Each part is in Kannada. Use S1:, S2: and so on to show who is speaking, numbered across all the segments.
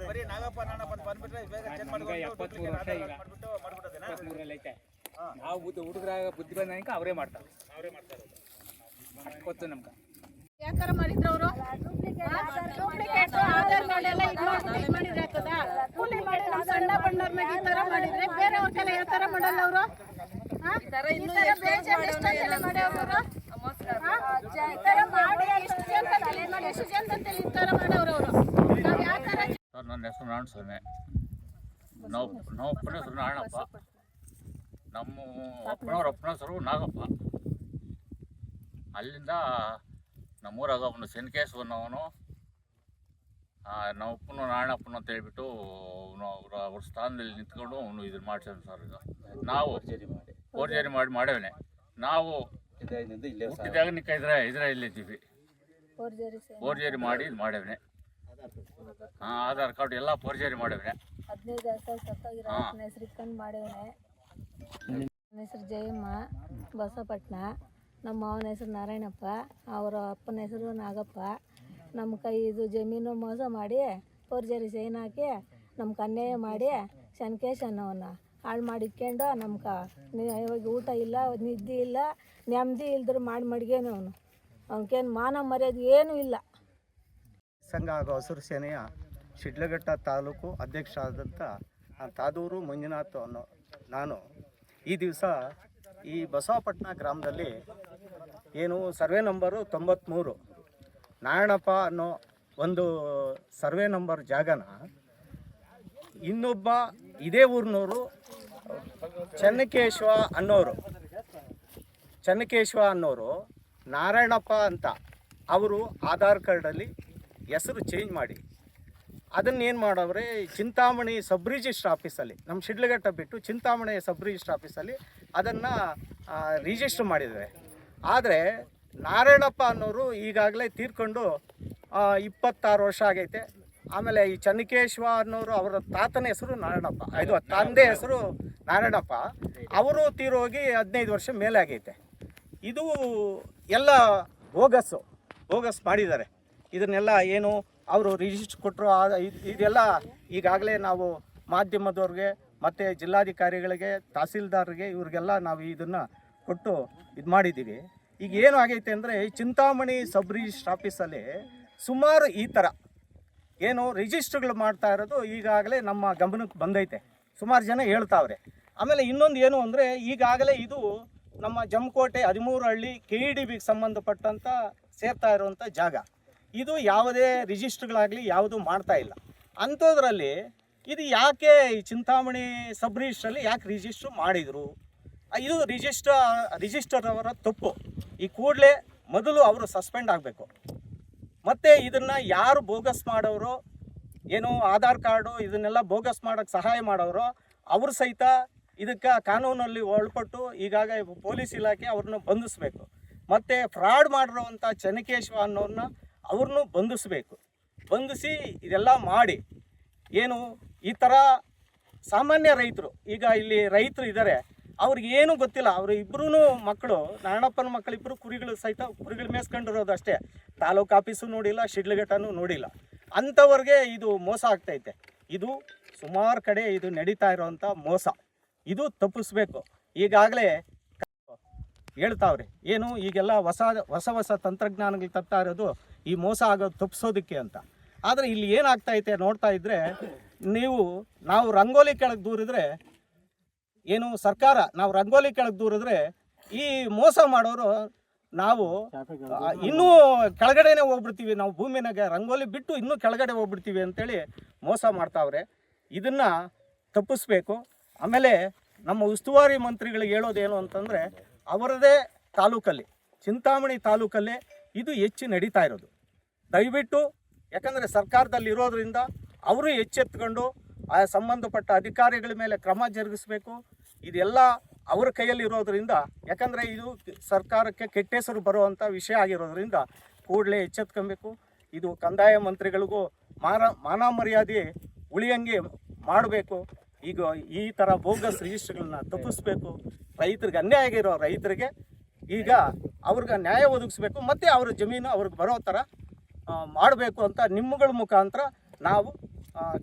S1: ಬರೀ ನಾಗಪ್ಪ ನಾನಪ್ಪ ಅಂತ ಬಂದ್ಬಿಟ್ರೆ ಬೇಗ ಚೇಂಜ್ ಮಾಡ್ಬಿಟ್ಟು
S2: ನಾವು ಹುಡುಗರಾಗ ಬುದ್ಧಿ ಬಂದ ಅವರೇ ಮಾಡ್ತಾರೆ ಗೊತ್ತು ನಮ್ಗೆ
S3: ಯಾಕಾರ ಮಾಡಿದ್ರು ಅವರು ಆಧಾರ್ ಕಾರ್ಡ್ ಎಲ್ಲ ಇದು ಮಾಡಿದ್ರೆ ಆಗ್ತದ ಕೂಲಿ ಮಾಡಿ ನಮ್ಮ ಸಣ್ಣ ಬಣ್ಣವ್ರ ಮ್ಯಾಗ ಈ ತರ ಮಾಡಿದ್ರೆ ಬೇರೆಯವ್ರ ಕೆಲ ಯಾವ ತರ ಮಾಡಲ್ಲ ಅವರು ಈ ತರ ಮಾಡಿ ಎಷ್ಟು ಜನ ಈ ತರ ಮಾಡವ್ರು ಅವರು ನಾವು ಯಾವ ತರ.
S4: ಸರ್ ನನ್ನ ಹೆಸರು ನಾರಾಯಣಸ್ವಾಮಿ. ನಾವು ಅಪ್ಪನ ಹೆಸರು ನಾರಾಯಣಪ್ಪ, ನಮ್ಮ ಅಪ್ಪನವ್ರ ಅಪ್ಪನ ಹೆಸರು ನಾಗಪ್ಪ. ಅಲ್ಲಿಂದ ನಮ್ಮೂರಾಗ ಅವನು ಶನಿಕೇಶ್ವರನವನು ನಮ್ಮ ಅಪ್ಪನ ನಾರಾಯಣಪ್ಪನ ಅಂತ ಹೇಳ್ಬಿಟ್ಟು ಅವನು ಅವ್ರ ಸ್ಥಾನದಲ್ಲಿ ನಿಂತ್ಕೊಂಡು ಅವನು ಇದನ್ನು ಮಾಡ್ತಾನೆ ಸರ್. ಈಗ ನಾವು ಫೋರ್ಜರಿ ಮಾಡೇವನೆ. ನಾವು ಹುಟ್ಟಿದಾಗ ಇದ್ರೆ ಇಲ್ಲಿದ್ದೀವಿ. ಫೋರ್ಜರಿ ಮಾಡಿ ಇದು ಮಾಡೇವನೆ. ಆಧಾರ್ ಕಾರ್ಡ್ ಎಲ್ಲ ಫೋರ್ಜರಿ ಮಾಡೇವನೆ.
S5: 15 ವರ್ಷ ಸತ್ತೋಗಿರೋ ಹೆಸರು ಇಟ್ಕೊಂಡು ಮಾಡೇವನೆ. ನನ್ನ ಹೆಸರು ಜಯಮ್ಮ ಬಸವಪಟ್ಟಣ. ನಮ್ಮ ಮಾವನ ಹೆಸರು ನಾರಾಯಣಪ್ಪ, ಅವರ ಅಪ್ಪನ ಹೆಸರು ನಾಗಪ್ಪ. ನಮ್ಮ ಇದು ಜಮೀನು ಮೋಸ ಮಾಡಿ ಫೋರ್ಜರಿ ಸೈನ್ ಹಾಕಿ ನಮ್ಗೆ ಅನ್ಯಾಯ ಮಾಡಿ ಶನಿಕೇಶ್ ಅನ್ನೋವನ್ನ ಹಾಳು ಮಾಡಿ ಇಟ್ಕೊಂಡು ನಮ್ಗೆ ಇವಾಗ ಊಟ ಇಲ್ಲ, ನಿದ್ದೆ ಇಲ್ಲ, ನೆಮ್ಮದಿ ಇಲ್ದ್ರು ಮಾಡಿ ಮಡ್ಗೇನು ಅವನಿಗೇನು ಮಾನ ಮರ್ಯಾದೆ ಏನೂ ಇಲ್ಲ.
S6: ಸಂಘ ಹಾಗೂ ಹಸಿರು ಸೇನೆಯ ಶಿಡ್ಲಘಟ್ಟ ತಾಲೂಕು ಅಧ್ಯಕ್ಷ ಆದಂಥ ತಾದೂರು ಮಂಜುನಾಥ್ ಅನ್ನೋ ನಾನು ಈ ದಿವಸ ಈ ಬಸವಪಟ್ಟಣ ಗ್ರಾಮದಲ್ಲಿ ಏನು ಸರ್ವೆ ನಂಬರು 93 ನಾರಾಯಣಪ್ಪ ಅನ್ನೋ ಒಂದು ಸರ್ವೆ ನಂಬರ್ ಜಾಗನ ಇನ್ನೊಬ್ಬ ಇದೇ ಊರಿನವರು ಚೆನ್ನಕೇಶವ ಅನ್ನೋರು ನಾರಾಯಣಪ್ಪ ಅಂತ ಅವರು ಆಧಾರ್ ಕಾರ್ಡಲ್ಲಿ ಹೆಸರು ಚೇಂಜ್ ಮಾಡಿ ಅದನ್ನೇನು ಮಾಡವ್ರೆ, ಚಿಂತಾಮಣಿ ಸಬ್ ರಿಜಿಸ್ಟ್ರ್ ಆಫೀಸಲ್ಲಿ, ನಮ್ಮ ಶಿಡ್ಲಘಟ್ಟ ಬಿಟ್ಟು ಚಿಂತಾಮಣಿ ಸಬ್ ರಿಜಿಸ್ಟ್ರ್ ಆಫೀಸಲ್ಲಿ ಅದನ್ನು ರಿಜಿಸ್ಟ್ರ್ ಮಾಡಿದ್ದಾರೆ. ಆದರೆ ನಾರಾಯಣಪ್ಪ ಅನ್ನೋರು ಈಗಾಗಲೇ ತೀರ್ಕೊಂಡು 26 ವರ್ಷ ಆಗೈತೆ. ಆಮೇಲೆ ಈ ಚೆನ್ನಕೇಶ್ವ ಅನ್ನೋರು ಅವರ ತಾತನ ಹೆಸರು ನಾರಾಯಣಪ್ಪ, ಇದು ತಂದೆ ಹೆಸರು ನಾರಾಯಣಪ್ಪ, ಅವರು ತೀರೋಗಿ 15 ವರ್ಷ ಮೇಲೆ ಆಗೈತೆ. ಇದು ಎಲ್ಲ ಬೋಗಸ್ ಮಾಡಿದ್ದಾರೆ. ಇದನ್ನೆಲ್ಲ ಏನು ಅವರು ರಿಜಿಸ್ಟ್ರ್ ಕೊಟ್ಟರು ಇದೆಲ್ಲ ಈಗಾಗಲೇ ನಾವು ಮಾಧ್ಯಮದವ್ರಿಗೆ ಮತ್ತು ಜಿಲ್ಲಾಧಿಕಾರಿಗಳಿಗೆ, ತಹಸೀಲ್ದಾರ್ಗೆ ಇವ್ರಿಗೆಲ್ಲ ನಾವು ಇದನ್ನು ಕೊಟ್ಟು ಇದು ಮಾಡಿದ್ದೀವಿ. ಈಗ ಏನು ಆಗೈತೆ ಅಂದರೆ ಚಿಂತಾಮಣಿ ಸಬ್ ರಿಜಿಸ್ಟ್ರ್ ಆಫೀಸಲ್ಲಿ ಸುಮಾರು ಈ ಥರ ಏನು ರಿಜಿಸ್ಟ್ರ್ಗಳು ಮಾಡ್ತಾ ಇರೋದು ಈಗಾಗಲೇ ನಮ್ಮ ಗಮನಕ್ಕೆ ಬಂದೈತೆ. ಸುಮಾರು ಜನ ಹೇಳ್ತಾವ್ರೆ. ಆಮೇಲೆ ಇನ್ನೊಂದು ಏನು ಅಂದರೆ ಈಗಾಗಲೇ ಇದು ನಮ್ಮ ಜಮಕೋಟೆ 13 ಹಳ್ಳಿ KEDBಗೆ ಸಂಬಂಧಪಟ್ಟಂಥ ಸೇರ್ತಾ ಇರುವಂಥ ಜಾಗ. ಇದು ಯಾವುದೇ ರಿಜಿಸ್ಟ್ರ್ಗಳಾಗಲಿ ಯಾವುದು ಮಾಡ್ತಾ ಇಲ್ಲ. ಅಂಥದ್ರಲ್ಲಿ ಇದು ಯಾಕೆ ಈ ಚಿಂತಾಮಣಿ ಸಬ್ ರಿಜಿಸ್ಟ್ರಲ್ಲಿ ಯಾಕೆ ರಿಜಿಸ್ಟ್ರ್ ಮಾಡಿದರು? ಇದು ರಿಜಿಸ್ಟರ್ ಅವರ ತಪ್ಪು. ಈ ಕೂಡಲೇ ಮೊದಲು ಅವರು ಸಸ್ಪೆಂಡ್ ಆಗಬೇಕು. ಮತ್ತು ಇದನ್ನು ಯಾರು ಬೋಗಸ್ ಮಾಡೋರು, ಏನು ಆಧಾರ್ ಕಾರ್ಡು ಇದನ್ನೆಲ್ಲ ಬೋಗಸ್ ಮಾಡೋಕ್ಕೆ ಸಹಾಯ ಮಾಡೋರು, ಅವರು ಸಹಿತ ಇದಕ್ಕೆ ಕಾನೂನಲ್ಲಿ ಒಳಪಟ್ಟು ಈಗಾಗ ಪೊಲೀಸ್ ಇಲಾಖೆ ಅವ್ರನ್ನ ಬಂಧಿಸಬೇಕು. ಮತ್ತು ಫ್ರಾಡ್ ಮಾಡಿರೋವಂಥ ಚೆನ್ನಕೇಶ್ವ ಅನ್ನೋರನ್ನ ಅವ್ರನ್ನೂ ಬಂಧಿಸಿ ಇದೆಲ್ಲ ಮಾಡಿ ಏನು ಈ ಥರ ಸಾಮಾನ್ಯ ರೈತರು, ಈಗ ಇಲ್ಲಿ ರೈತರು ಇದ್ದಾರೆ, ಅವ್ರಿಗೇನು ಗೊತ್ತಿಲ್ಲ. ಅವರು ಇಬ್ಬರೂ ಮಕ್ಕಳು, ನಾರಾಯಣಪ್ಪನ ಮಕ್ಕಳಿಬ್ಬರು ಕುರಿಗಳು ಮೇಯಿಸ್ಕೊಂಡಿರೋದು ಅಷ್ಟೇ. ತಾಲೂಕು ಆಫೀಸು ನೋಡಿಲ್ಲ, ಶಿಡ್ಲಘಟ್ಟನೂ ನೋಡಿಲ್ಲ. ಅಂಥವ್ರಿಗೆ ಇದು ಮೋಸ ಆಗ್ತೈತೆ. ಇದು ಸುಮಾರು ಕಡೆ ಇದು ನಡೀತಾ ಇರೋವಂಥ ಮೋಸ. ಇದು ತಪ್ಪಿಸ್ಬೇಕು. ಈಗಾಗಲೇ ಹೇಳ್ತಾವ್ರೆ ಏನು ಈಗೆಲ್ಲ ಹೊಸ ತಂತ್ರಜ್ಞಾನಗಳು ತರ್ತಾ ಇರೋದು ಈ ಮೋಸ ಆಗೋದು ತಪ್ಪಿಸೋದಕ್ಕೆ ಅಂತ. ಆದರೆ ಇಲ್ಲಿ ಏನಾಗ್ತೈತೆ ನೋಡ್ತಾ ಇದ್ದರೆ, ನಾವು ರಂಗೋಲಿ ಕೆಳಗೆ ದೂರಿದ್ರೆ ಏನು ಸರ್ಕಾರ, ನಾವು ರಂಗೋಲಿ ಕೆಳಗೆ ದೂರಿದ್ರೆ ಈ ಮೋಸ ಮಾಡೋರು ನಾವು ಇನ್ನೂ ಕೆಳಗಡೆನೇ ಹೋಗ್ಬಿಡ್ತೀವಿ, ನಾವು ಭೂಮಿನಾಗ ರಂಗೋಲಿ ಬಿಟ್ಟು ಇನ್ನೂ ಕೆಳಗಡೆ ಹೋಗ್ಬಿಡ್ತೀವಿ ಅಂತೇಳಿ ಮೋಸ ಮಾಡ್ತಾವ್ರೆ. ಇದನ್ನು ತಪ್ಪಿಸ್ಬೇಕು. ಆಮೇಲೆ ನಮ್ಮ ಉಸ್ತುವಾರಿ ಮಂತ್ರಿಗಳಿಗೆ ಹೇಳೋದೇನು ಅಂತಂದರೆ, ಅವರದೇ ತಾಲೂಕಲ್ಲಿ, ಚಿಂತಾಮಣಿ ತಾಲೂಕಲ್ಲೇ ಇದು ಹೆಚ್ಚು ನಡೀತಾ ಇರೋದು. ದಯವಿಟ್ಟು, ಯಾಕಂದರೆ ಸರ್ಕಾರದಲ್ಲಿ ಇರೋದ್ರಿಂದ ಅವರು ಎಚ್ಚೆತ್ಕೊಂಡು ಆ ಸಂಬಂಧಪಟ್ಟ ಅಧಿಕಾರಿಗಳ ಮೇಲೆ ಕ್ರಮ ಜರುಗಿಸಬೇಕು. ಇದೆಲ್ಲ ಅವರ ಕೈಯಲ್ಲಿ ಇರೋದ್ರಿಂದ, ಯಾಕಂದರೆ ಇದು ಸರ್ಕಾರಕ್ಕೆ ಕೆಟ್ಟ ಹೆಸರು ಬರುವಂಥ ವಿಷಯ ಆಗಿರೋದ್ರಿಂದ ಕೂಡಲೇ ಎಚ್ಚೆತ್ಕೊಬೇಕು. ಇದು ಕಂದಾಯ ಮಂತ್ರಿಗಳಿಗೂ ಮಾನ ಮರ್ಯಾದೆ ಉಳಿಯಂಗೆ ಮಾಡಬೇಕು. ಈಗ ಈ ಥರ ಬೋಗಸ್ ರಿಜಿಸ್ಟ್ರ್ಗಳನ್ನ ತಪ್ಪಿಸ್ಬೇಕು. ರೈತರಿಗೆ ಅನ್ಯಾಯ ಆಗಿರೋ ರೈತರಿಗೆ ಈಗ ಅವ್ರಿಗೆ ನ್ಯಾಯ ಒದಗಿಸ್ಬೇಕು. ಮತ್ತು ಅವ್ರ ಜಮೀನು ಅವ್ರಿಗೆ ಬರೋ ಥರ ಮಾಡಬೇಕು ಅಂತ ನಿಮ್ಮಗಳ ಮುಖಾಂತರ ನಾವು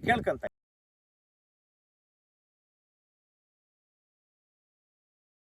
S6: ಕೇಳ್ಕೊಂತ